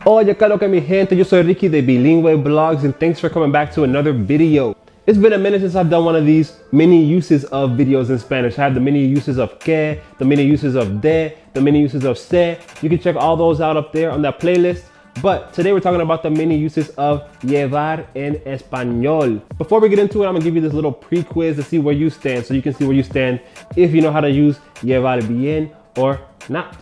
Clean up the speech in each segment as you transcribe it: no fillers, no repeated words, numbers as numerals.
Oye, KLK Mi Gente, yo soy Ricky de Bilingue Blogs, and thanks for coming back to another video. It's been a minute since I've done one of these mini uses of videos in Spanish. I have the mini uses of que, the mini uses of de, the mini uses of se. You can check all those out up there on that playlist. But today we're talking about the mini uses of llevar en español. Before we get into it, I'm gonna give you this little pre-quiz to see where you stand, so you can see where you stand if you know how to use llevar bien or not.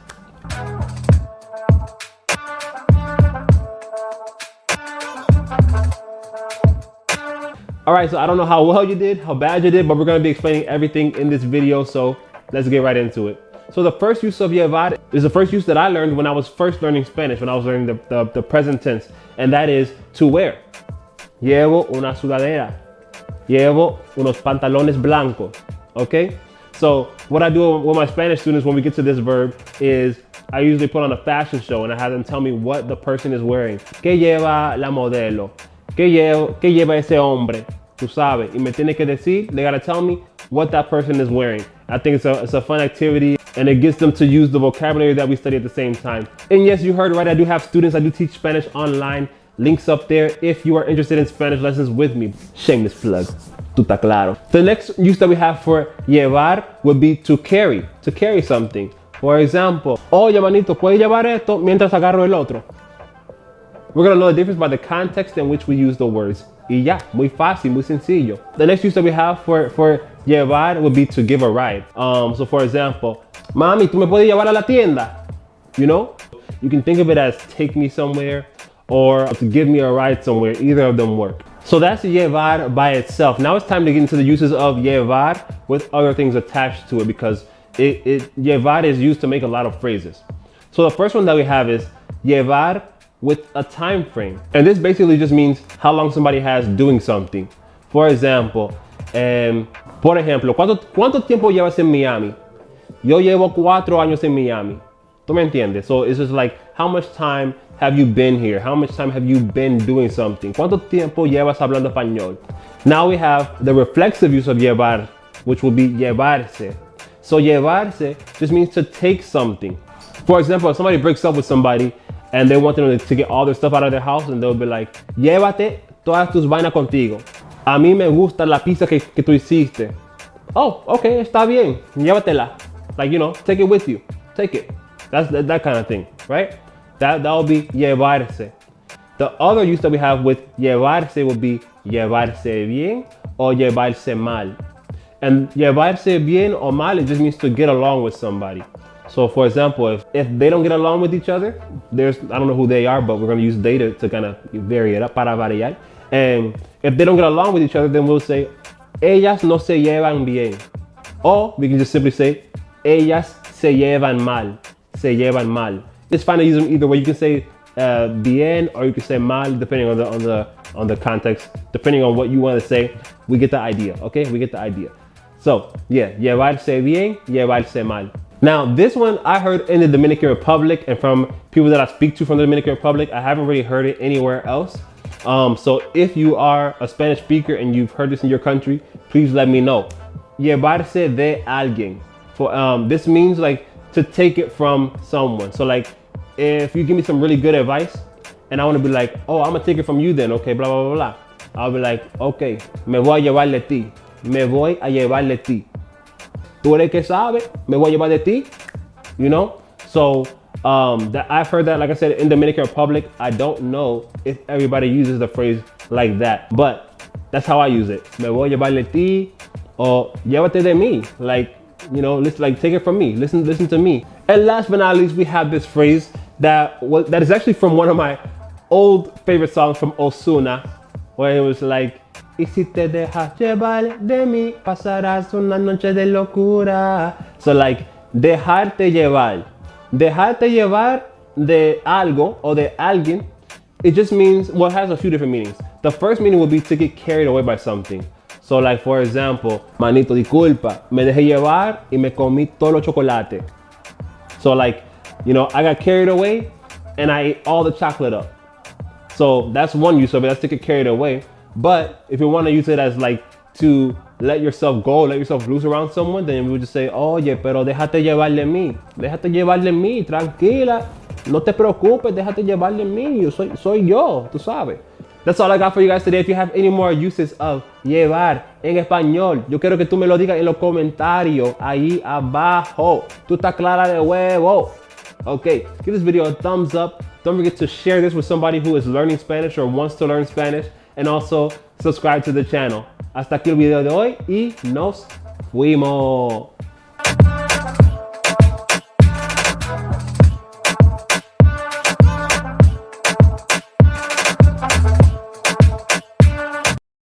All right, so I don't know how well you did, how bad you did, but we're gonna be explaining everything in this video, so let's get right into it. So the first use of llevar is the first use that I learned when I was first learning Spanish, when I was learning the present tense, and that is to wear. Llevo una sudadera. Llevo unos pantalones blancos, okay? So what I do with my Spanish students when we get to this verb is I usually put on a fashion show and I have them tell me what the person is wearing. ¿Qué lleva la modelo? ¿Qué lleva ese hombre? Tú sabes, y me tiene que decir, they gotta tell me what that person is wearing. I think it's a fun activity and it gets them to use the vocabulary that we study at the same time. And yes, you heard right, I do have students, I do teach Spanish online. Links up there if you are interested in Spanish lessons with me. Shameless plug, tú tá claro. The next use that we have for llevar would be to carry something. For example, oye manito, ¿puedes llevar esto mientras agarro el otro? We're gonna know the difference by the context in which we use the words. Y ya, muy fácil, muy sencillo. The next use that we have for llevar would be to give a ride. So for example, mami, ¿tú me puedes llevar a la tienda? You know? You can think of it as take me somewhere or to give me a ride somewhere. Either of them work. So that's llevar by itself. Now it's time to get into the uses of llevar with other things attached to it, because llevar is used to make a lot of phrases. So the first one that we have is llevar with a time frame. And this basically just means how long somebody has doing something. For example, ¿cuánto tiempo llevas en Miami? Yo llevo 4 años en Miami. ¿Tú me entiendes? So it's just like, how much time have you been here? How much time have you been doing something? ¿Cuánto tiempo llevas hablando español? Now we have the reflexive use of llevar, which will be llevarse. So llevarse just means to take something. For example, if somebody breaks up with somebody and they want them to get all their stuff out of their house, and they'll be like, llévate todas tus vainas contigo. A mí me gusta la pizza que tú hiciste. Oh, okay, está bien, llévatela. Like, you know, take it with you, take it. That's that kind of thing, right? That will be llevarse. The other use that we have with llevarse would be llevarse bien or llevarse mal. And llevarse bien or mal, it just means to get along with somebody. So for example, if they don't get along with each other, I don't know who they are, but we're gonna use they to kind of vary it up, para variar. And if they don't get along with each other, then we'll say, ellas no se llevan bien. Or we can just simply say, ellas se llevan mal, se llevan mal. It's fine to use them either way. You can say bien or you can say mal, depending on the context, depending on what you want to say. We get the idea, okay? We get the idea. So yeah, llevarse bien, llevarse mal. Now, this one I heard in the Dominican Republic, and from people that I speak to from the Dominican Republic. I haven't really heard it anywhere else. So if you are a Spanish speaker and you've heard this in your country, please let me know. Llevarse de alguien. This means like to take it from someone. So like if you give me some really good advice and I want to be like, oh, I'm gonna take it from you then, okay, blah, blah, blah, blah. I'll be like, okay, me voy a llevar de ti. Me voy a llevar de ti. Tú eres que sabe, me voy a llevar de ti, you know? So I've heard that, like I said, in Dominican Republic. I don't know if everybody uses the phrase like that, but that's how I use it. Me voy a llevar de ti, or llévate de mí. Like, you know, like take it from me, listen to me. And last but not least, we have this phrase that is actually from one of my old favorite songs from Ozuna, where it was like, y si te dejas llevar de mí, pasarás una noche de locura. So like, dejarte llevar. Dejarte llevar de algo or de alguien, it just means, well, it has a few different meanings. The first meaning would be to get carried away by something. So like, for example, manito, disculpa, me dejé llevar y me comí todos los chocolates. So like, you know, I got carried away and I ate all the chocolate up. So that's one use of it, that's to get carried away. But if you want to use it as like to let yourself go, let yourself loose around someone, then we would just say, oye, pero déjate llevar de mí, tranquila, No te preocupes, déjate llevar de mí. Soy yo, tú sabes. That's all I got for you guys today. If you have any more uses of llevar en español, yo quiero que tú me lo digas en los comentarios ahí abajo. Tú estás clara de huevo. Okay, give this video a thumbs up. Don't forget to share this with somebody who is learning Spanish or wants to learn Spanish. And also subscribe to the channel. Hasta aquí el video de hoy y nos fuimos.